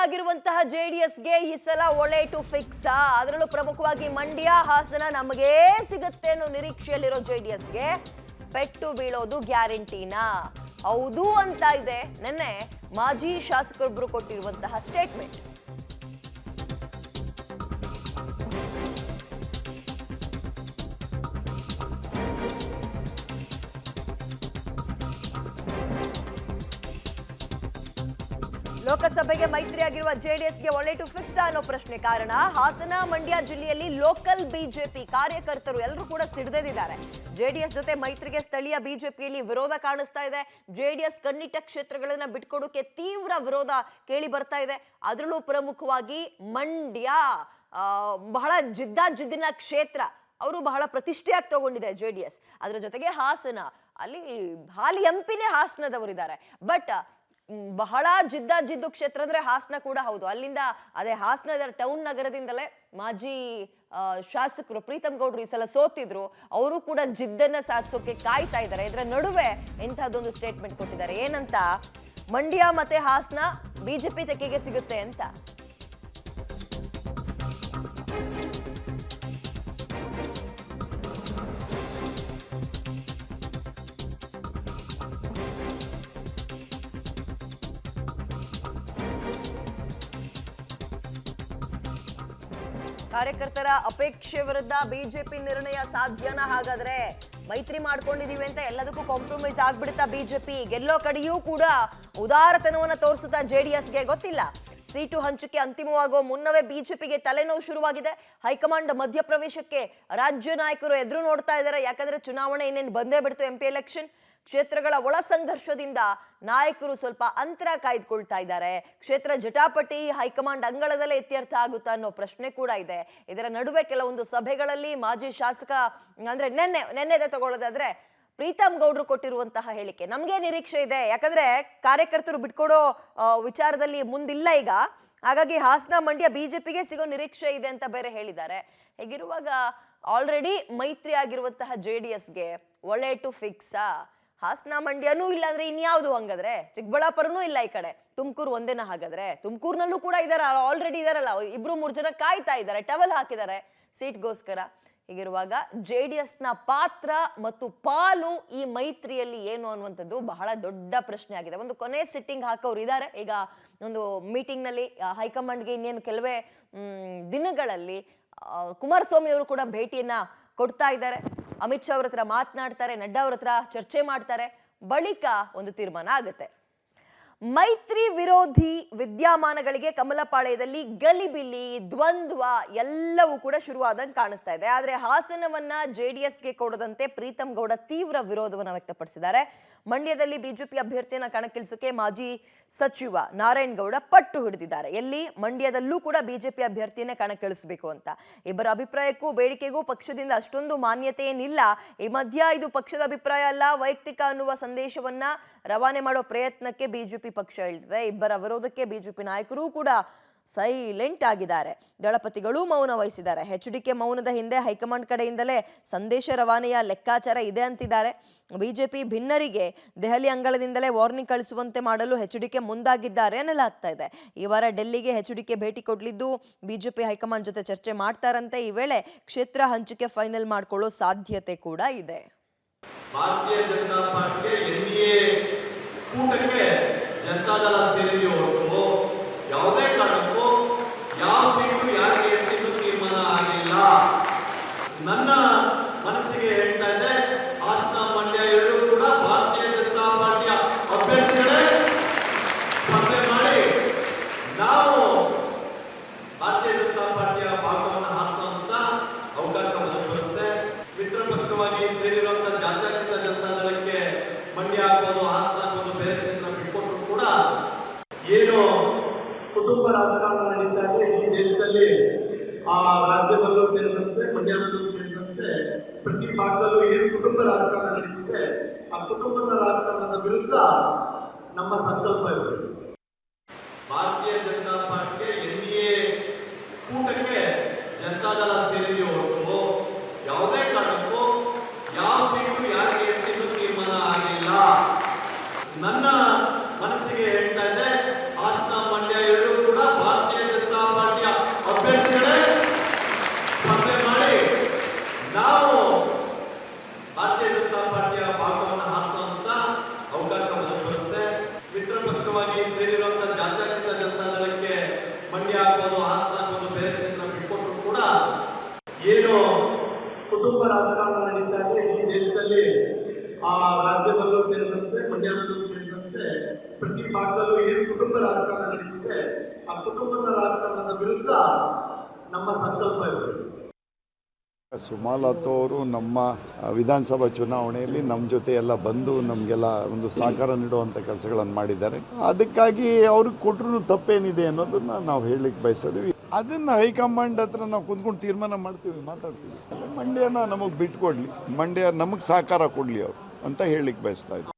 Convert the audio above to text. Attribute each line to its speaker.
Speaker 1: ಆಗಿರುವಂತಹ ಜೆಡಿಎಸ್ಗೆ ಈ ಸಲ ಒಳ್ಳೆ ಟು ಫಿಕ್ಸ್. ಅದರಲ್ಲೂ ಪ್ರಮುಖವಾಗಿ ಮಂಡ್ಯ ಹಾಸನ ನಮಗೆ ಸಿಗುತ್ತೆ ಅನ್ನೋ ನಿರೀಕ್ಷೆಯಲ್ಲಿರೋ ಜೆಡಿಎಸ್ಗೆ ಪೆಟ್ಟು ಬೀಳೋದು ಗ್ಯಾರಂಟಿನಾ? ಹೌದು ಅಂತ ಇದೆ ನೆನ್ನೆ ಮಾಜಿ ಶಾಸಕರೊಬ್ಬರು ಕೊಟ್ಟಿರುವಂತಹ ಸ್ಟೇಟ್ಮೆಂಟ್. ಲೋಕಸಭೆಗೆ ಮೈತ್ರಿಯಾಗಿರುವ ಜೆಡಿಎಸ್ಗೆ ಒಳ್ಳೆ ಟು ಫಿಕ್ಸ್ ಅನ್ನೋ ಪ್ರಶ್ನೆ. ಕಾರಣ ಹಾಸನ ಮಂಡ್ಯ ಜಿಲ್ಲೆಯಲ್ಲಿ ಲೋಕಲ್ ಬಿಜೆಪಿ ಕಾರ್ಯಕರ್ತರು ಎಲ್ಲರೂ ಕೂಡ ಸಿಡಿದಿದ್ದಾರೆ. ಜೆಡಿಎಸ್ ಜೊತೆ ಮೈತ್ರಿಗೆ ಸ್ಥಳೀಯ ಬಿಜೆಪಿಯಲ್ಲಿ ವಿರೋಧ ಕಾಣಿಸ್ತಾ ಇದೆ. ಜೆಡಿಎಸ್ ಕಣ್ಣಿಟ್ಟ ಕ್ಷೇತ್ರಗಳನ್ನ ಬಿಟ್ಕೊಡೋಕೆ ತೀವ್ರ ವಿರೋಧ ಕೇಳಿ ಬರ್ತಾ ಇದೆ. ಅದರಲ್ಲೂ ಪ್ರಮುಖವಾಗಿ ಮಂಡ್ಯ ಬಹಳ ಜಿದ್ದಿನ ಕ್ಷೇತ್ರ, ಅವರು ಬಹಳ ಪ್ರತಿಷ್ಠೆಯಾಗಿ ತಗೊಂಡಿದೆ ಜೆಡಿಎಸ್. ಅದರ ಜೊತೆಗೆ ಹಾಸನ, ಅಲ್ಲಿ ಹಾಲಿ ಎಂಪಿನೇ ಹಾಸನದವರಿದ್ದಾರೆ. ಬಟ್ ಬಹಳ ಜಿದ್ದು ಕ್ಷೇತ್ರ ಅಂದ್ರೆ ಹಾಸನ ಕೂಡ ಹೌದು. ಅಲ್ಲಿಂದ ಅದೇ ಹಾಸನದ ಟೌನ್ ನಗರದಿಂದಲೇ ಮಾಜಿ ಶಾಸಕರು ಪ್ರೀತಮ್ ಗೌಡ್ರು ಈ ಸಲ ಸೋತಿದ್ರು. ಅವರು ಕೂಡ ಜಿದ್ದನ್ನ ಸಾಧಿಸೋಕೆ ಕಾಯ್ತಾ ಇದ್ದಾರೆ. ಇದರ ನಡುವೆ ಇಂಥದ್ದೊಂದು ಸ್ಟೇಟ್ಮೆಂಟ್ ಕೊಟ್ಟಿದ್ದಾರೆ. ಏನಂತ? ಮಂಡ್ಯ ಮತ್ತೆ ಹಾಸನ ಬಿಜೆಪಿ ತೆಕ್ಕೆಗೆ ಸಿಗುತ್ತೆ ಅಂತ. ಕಾರ್ಯಕರ್ತರ ಅಪೇಕ್ಷೆ ವಿರುದ್ಧ ಬಿಜೆಪಿ ನಿರ್ಣಯ ಸಾಧ್ಯನಾ? ಹಾಗಾದ್ರೆ ಮೈತ್ರಿ ಮಾಡ್ಕೊಂಡಿದೀವಿ ಅಂತ ಎಲ್ಲದಕ್ಕೂ ಕಾಂಪ್ರಮೈಸ್ ಆಗ್ಬಿಡುತ್ತಾ ಬಿಜೆಪಿ? ಗೆಲ್ಲೋ ಕಡೆಯೂ ಕೂಡ ಉದಾರತನವನ್ನ ತೋರಿಸುತ್ತಾ ಜೆಡಿಎಸ್ಗೆ? ಗೊತ್ತಿಲ್ಲ. ಸೀಟು ಹಂಚಿಕೆ ಅಂತಿಮವಾಗುವ ಮುನ್ನವೇ ಬಿಜೆಪಿಗೆ ತಲೆನೋವು ಶುರುವಾಗಿದೆ. ಹೈಕಮಾಂಡ್ ಮಧ್ಯಪ್ರವೇಶಕ್ಕೆ ರಾಜ್ಯ ನಾಯಕರು ಎದುರು ನೋಡ್ತಾ ಇದ್ದಾರೆ. ಯಾಕಂದ್ರೆ ಚುನಾವಣೆ ಇನ್ನೇನು ಬಂದೇ ಬಿಡ್ತು, ಎಂಪಿ ಎಲೆಕ್ಷನ್. ಕ್ಷೇತ್ರಗಳ ಒಳ ಸಂಘರ್ಷದಿಂದ ನಾಯಕರು ಸ್ವಲ್ಪ ಅಂತರ ಕಾಯ್ದುಕೊಳ್ತಾ ಇದ್ದಾರೆ. ಕ್ಷೇತ್ರ ಜಟಾಪಟಿ ಹೈಕಮಾಂಡ್ ಅಂಗಳದಲ್ಲೇ ಇತ್ಯರ್ಥ ಆಗುತ್ತಾ ಅನ್ನೋ ಪ್ರಶ್ನೆ ಕೂಡ ಇದೆ. ಇದರ ನಡುವೆ ಕೆಲವೊಂದು ಸಭೆಗಳಲ್ಲಿ ಮಾಜಿ ಶಾಸಕ ಅಂದ್ರೆ ನೆನ್ನೆ ತಗೊಳ್ಳೋದಾದ್ರೆ ಪ್ರೀತಮ್ ಗೌಡ್ರು ಕೊಟ್ಟಿರುವಂತಹ ಹೇಳಿಕೆ ನಮ್ಗೆ ನಿರೀಕ್ಷೆ ಇದೆ. ಯಾಕಂದ್ರೆ ಕಾರ್ಯಕರ್ತರು ಬಿಟ್ಕೊಡೋ ವಿಚಾರದಲ್ಲಿ ಮುಂದಿಲ್ಲ ಈಗ. ಹಾಗಾಗಿ ಹಾಸನ ಮಂಡ್ಯ ಬಿಜೆಪಿಗೆ ಸಿಗೋ ನಿರೀಕ್ಷೆ ಇದೆ ಅಂತ ಬೇರೆ ಹೇಳಿದ್ದಾರೆ. ಹೀಗಿರುವಾಗ ಆಲ್ರೆಡಿ ಮೈತ್ರಿ ಆಗಿರುವಂತಹ ಜೆಡಿಎಸ್ಗೆ ಒಳ್ಳೆ ಟು ಫಿಕ್ಸಾ? ಹಾಸನ ಮಂಡ್ಯನೂ ಇಲ್ಲ ಅಂದ್ರೆ ಇನ್ಯಾವುದು? ಹಂಗಾದ್ರೆ ಚಿಕ್ಕಬಳ್ಳಾಪುರನೂ ಇಲ್ಲ ಈ ಕಡೆ, ತುಮಕೂರು ಒಂದೇನ? ಹಾಗಾದ್ರೆ ತುಮಕೂರಿನಲ್ಲೂ ಕೂಡ ಇದಾರೆ, ಆಲ್ರೆಡಿ ಇದಾರಲ್ಲ, 2-3 ಜನ ಕಾಯ್ತಾ ಇದ್ದಾರೆ, ಟವಲ್ ಹಾಕಿದ್ದಾರೆ ಸೀಟ್ಗೋಸ್ಕರ. ಹೀಗಿರುವಾಗ ಜೆಡಿಎಸ್ನ ಪಾತ್ರ ಮತ್ತು ಪಾಲು ಈ ಮೈತ್ರಿಯಲ್ಲಿ ಏನು ಅನ್ನುವಂಥದ್ದು ಬಹಳ ದೊಡ್ಡ ಪ್ರಶ್ನೆ ಆಗಿದೆ. ಒಂದು ಕೊನೆ ಸಿಟ್ಟಿಂಗ್ ಹಾಕೋರು ಇದ್ದಾರೆ ಈಗ ಒಂದು ಮೀಟಿಂಗ್ ನಲ್ಲಿ. ಹೈಕಮಾಂಡ್ಗೆ ಇನ್ನೇನು ಕೆಲವೇ ದಿನಗಳಲ್ಲಿ ಕುಮಾರಸ್ವಾಮಿ ಅವರು ಕೂಡ ಭೇಟಿಯನ್ನ ಕೊಡ್ತಾ ಇದ್ದಾರೆ. ಅಮಿತ್ ಶಾ ಅವ್ರ ಹತ್ರ ಮಾತನಾಡ್ತಾರೆ, ನಡ್ಡಾ ಅವ್ರ ಹತ್ರ ಚರ್ಚೆ ಮಾಡ್ತಾರೆ. ಬಳಿಕ ಒಂದು ತೀರ್ಮಾನ ಆಗುತ್ತೆ. ಮೈತ್ರಿ ವಿರೋಧಿ ವಿದ್ಯಮಾನಗಳಿಗೆ ಕಮಲಪಾಳ್ಯದಲ್ಲಿ ಗಲಿಬಿಲಿ, ದ್ವಂದ್ವ ಎಲ್ಲವೂ ಕೂಡ ಶುರುವಾದಂಗೆ ಕಾಣಿಸ್ತಾ ಇದೆ. ಆದರೆ ಹಾಸನವನ್ನ ಜೆಡಿಎಸ್ಗೆ ಕೊಡದಂತೆ ಪ್ರೀತಮ್ ಗೌಡ ತೀವ್ರ ವಿರೋಧವನ್ನು ವ್ಯಕ್ತಪಡಿಸಿದ್ದಾರೆ. ಮಂಡ್ಯದಲ್ಲಿ ಬಿಜೆಪಿ ಅಭ್ಯರ್ಥಿಯನ್ನ ಕಣಕ್ಕಿಳಿಸೋಕೆ ಮಾಜಿ ಸಚಿವ ನಾರಾಯಣಗೌಡ ಪಟ್ಟು ಹಿಡಿದಿದ್ದಾರೆ. ಎಲ್ಲಿ? ಮಂಡ್ಯದಲ್ಲೂ ಕೂಡ ಬಿಜೆಪಿ ಅಭ್ಯರ್ಥಿಯನ್ನೇ ಕಣಕ್ಕಿಳಿಸಬೇಕು ಅಂತ. ಇಬ್ಬರ ಅಭಿಪ್ರಾಯಕ್ಕೂ ಬೇಡಿಕೆಗೂ ಪಕ್ಷದಿಂದ ಅಷ್ಟೊಂದು ಮಾನ್ಯತೆ ಏನಿಲ್ಲ. ಈ ಮಧ್ಯ ಇದು ಪಕ್ಷದ ಅಭಿಪ್ರಾಯ ಅಲ್ಲ, ವೈಯಕ್ತಿಕ ಅನ್ನುವ ಸಂದೇಶವನ್ನ ರವಾನೆ ಮಾಡೋ ಪ್ರಯತ್ನಕ್ಕೆ ಬಿಜೆಪಿ ಪಕ್ಷ ಇಳಿದಿದೆ. ಇಬ್ಬರ ವಿರೋಧಕ್ಕೆ ಬಿಜೆಪಿ ನಾಯಕರು ಕೂಡ ಸೈಲೆಂಟ್ ಆಗಿದ್ದಾರೆ. ದಳಪತಿಗಳು ಮೌನ ವಹಿಸಿದ್ದಾರೆ. ಎಚ್ಡಿಕೆ ಮೌನದ ಹಿಂದೆ ಹೈಕಮಾಂಡ್ ಕಡೆಯಿಂದಲೇ ಸಂದೇಶ ರವಾನೆಯ ಲೆಕ್ಕಾಚಾರ ಇದೆ ಅಂತಿದ್ದಾರೆ. ಬಿಜೆಪಿ ಭಿನ್ನರಿಗೆ ದೆಹಲಿ ಅಂಗಳದಿಂದಲೇ ವಾರ್ನಿಂಗ್ ಕಳಿಸುವಂತೆ ಮಾಡಲು ಎಚ್ಡಿಕೆ ಮುಂದಾಗಿದ್ದಾರೆ ಎನ್ನಲಾಗ್ತಾ ಇದೆ. ಈ ವಾರ ಡೆಲ್ಲಿಗೆ ಎಚ್ಡಿಕೆ ಭೇಟಿ ಕೊಡಲಿದ್ದು ಬಿಜೆಪಿ ಹೈಕಮಾಂಡ್ ಜೊತೆ ಚರ್ಚೆ ಮಾಡ್ತಾರಂತೆ. ಈ ವೇಳೆ ಕ್ಷೇತ್ರ ಹಂಚಿಕೆ ಫೈನಲ್ ಮಾಡ್ಕೊಳ್ಳೋ ಸಾಧ್ಯತೆ ಕೂಡ ಇದೆ.
Speaker 2: ಭಾರತೀಯ ಜನತಾ ಪಾರ್ಟಿಗೆ ಎನ್ಡಿಎ ಕೂಟಕ್ಕೆ ಜನತಾದಳ ಸೇರಿಕೆ ಹೊರತು ಯಾವುದೇ ಕಾರಣಕ್ಕೂ ಯಾವ ಸೀಟು ಯಾರಿಗೆ ಎಂದು ತೀರ್ಮಾನ ಆಗಿಲ್ಲ. ನನ್ನ ಮನಸ್ಸಿಗೆ ಹೇಳ್ತಾ ಇದೆ, ಹಾಸನ ಮಂಡ್ಯ ಎರಡೂ ಕೂಡ ಭಾರತೀಯ ಜನತಾ ಪಾರ್ಟಿಯ ಅಭ್ಯರ್ಥಿಗಳೇ ಸ್ಪರ್ಧೆ ಮಾಡಿ ನಾವು ಭಾರತೀಯ ಜನತಾ ಪಾರ್ಟಿಯ ಭಾಗವನ್ನು ಹಾರಿಸುವಂತ ಅವಕಾಶ ಬರುತ್ತೆ. ಮಿತ್ರ ಪಕ್ಷವಾಗಿ ಸೇರಿರುವಂತಹ ಜಾತ್ಯತೀತ ಜನತಾದಳಕ್ಕೆ ಮಂಡ್ಯ ಆಗ್ಬೋದು, ಹಾಸನ ಆಗ್ಬೋದು, ಬೇರೆ ಕ್ಷೇತ್ರ ಬಿಟ್ಕೊಟ್ರು ಕೂಡ ಏನು ಕುಟುಂಬ ರಾಜಕಾರಣ ನಡೀತಾ ಇದೆ ಈ ದೇಶದಲ್ಲಿ. ಆ ರಾಜ್ಯದಲ್ಲೂ ಸೇರಿದಂತೆ ಮಂಡ್ಯದಲ್ಲೂ ಸೇರಿದಂತೆ ಪ್ರತಿ ಭಾಗದಲ್ಲೂ ಏನು ಕುಟುಂಬ ರಾಜಕಾರಣ ನಡೀತಿದೆ, ಆ ಕುಟುಂಬದ ರಾಜಕಾರಣದ ವಿರುದ್ಧ ನಮ್ಮ ಸಂಕಲ್ಪ ಇದೆ. ಭಾರತೀಯ ಜನತಾ ಪಾರ್ಟಿಗೆ ಎನ್ಡಿಎ ಕೂಟಕ್ಕೆ ಜನತಾದಳ ಸೇರಿಕೆ ಹೊರತು ಯಾವುದೇ ಕಾರಣಕ್ಕೂ ಯಾವ ಸೀಟು ಯಾರಿಗೆ ಎಂದು ತೀರ್ಮಾನ ಆಗಿಲ್ಲ. ನನ್ನ ಮನಸ್ಸಿಗೆ ಹೇಳ್ತಾ ಇದೆ, ಹಾಸನ ಮಂಡ್ಯ ಎರಡೂ ಕೂಡ ಸೇರಿರುವಂತ ಜಾತ್ಯತೀತ ಜನತಾದಳಕ್ಕೆ ಮಂಡ್ಯ ಆಗ್ಬೋದು, ಹಾಸನ ಆಗ್ಬೋದು, ಬೇರೆ ಕ್ಷೇತ್ರ ಬಿಟ್ಕೊಟ್ರು ಕೂಡ ಏನು ಕುಟುಂಬ ರಾಜಕಾರಣ ನಡೀತಾ ಇದೆ ಈ ದೇಶದಲ್ಲಿ, ಆ ರಾಜ್ಯದಲ್ಲೂ ಸೇರಿದಂತೆ ಮಂಡ್ಯದಲ್ಲೂ ಸೇರಿದಂತೆ ಪ್ರತಿ ಭಾಗದಲ್ಲೂ ಏನು ಕುಟುಂಬ ರಾಜಕಾರಣ ನಡೀತಿದೆ, ಆ ಕುಟುಂಬದ ರಾಜಕಾರಣದ ವಿರುದ್ಧ ನಮ್ಮ ಸಂಕಲ್ಪ ಇದೆ.
Speaker 3: ಸುಮಲತಾ ಅವರು ನಮ್ಮ ವಿಧಾನಸಭಾ ಚುನಾವಣೆಯಲ್ಲಿ ನಮ್ಮ ಜೊತೆ ಎಲ್ಲ ಬಂದು ನಮಗೆಲ್ಲ ಒಂದು ಸಹಕಾರ ನೀಡುವಂಥ ಕೆಲಸಗಳನ್ನು ಮಾಡಿದ್ದಾರೆ. ಅದಕ್ಕಾಗಿ ಅವ್ರಿಗೆ ಕೊಟ್ಟರು ತಪ್ಪೇನಿದೆ ಅನ್ನೋದನ್ನ ನಾವು ಹೇಳಲಿಕ್ಕೆ ಬಯಸಿದ್ವಿ. ಅದನ್ನು ಹೈಕಮಾಂಡ್ ಹತ್ರ ನಾವು ಕುಂತ್ಕೊಂಡು ತೀರ್ಮಾನ ಮಾಡ್ತೀವಿ, ಮಾತಾಡ್ತೀವಿ. ಮಂಡ್ಯನ ನಮಗೆ ಬಿಟ್ಕೊಡ್ಲಿ, ಮಂಡ್ಯ ನಮಗೆ ಸಹಕಾರ ಕೊಡಲಿ ಅವರು ಅಂತ ಹೇಳಲಿಕ್ಕೆ ಬಯಸ್ತಾ ಇದ್ದೀವಿ.